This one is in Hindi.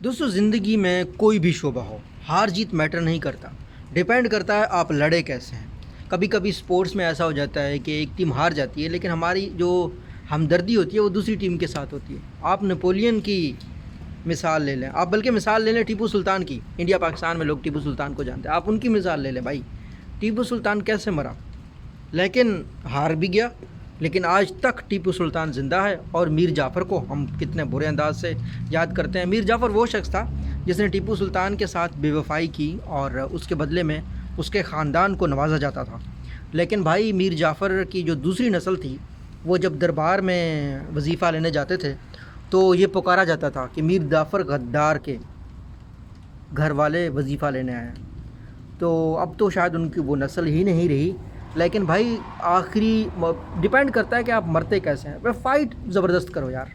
दोस्तों ज़िंदगी में कोई भी शोबा हो, हार जीत मैटर नहीं करता। डिपेंड करता है आप लड़े कैसे हैं। कभी कभी स्पोर्ट्स में ऐसा हो जाता है कि एक टीम हार जाती है, लेकिन हमारी जो हमदर्दी होती है वो दूसरी टीम के साथ होती है। आप नेपोलियन की मिसाल ले लें, आप बल्कि मिसाल ले लें टीपू सुल्तान की। इंडिया पाकिस्तान में लोग टीपू सुल्तान को जानते हैं, आप उनकी मिसाल ले लें भाई। टीपू सुल्तान कैसे मरा, लेकिन हार भी गया, लेकिन आज तक टीपू सुल्तान ज़िंदा है। और मीर जाफ़र को हम कितने बुरे अंदाज से याद करते हैं। मीर जाफ़र वो शख्स था जिसने टीपू सुल्तान के साथ बेवफाई की और उसके बदले में उसके ख़ानदान को नवाजा जाता था। लेकिन भाई मीर जाफ़र की जो दूसरी नस्ल थी, वो जब दरबार में वजीफ़ा लेने जाते थे तो ये पुकारा जाता था कि मीर जाफ़र गद्दार के घर वाले वजीफ़ा लेने आए हैं। तो अब तो शायद उनकी वो नस्ल ही नहीं रही। लेकिन भाई आखिरी डिपेंड करता है कि आप मरते कैसे हैं। फ़ाइट ज़बरदस्त करो यार।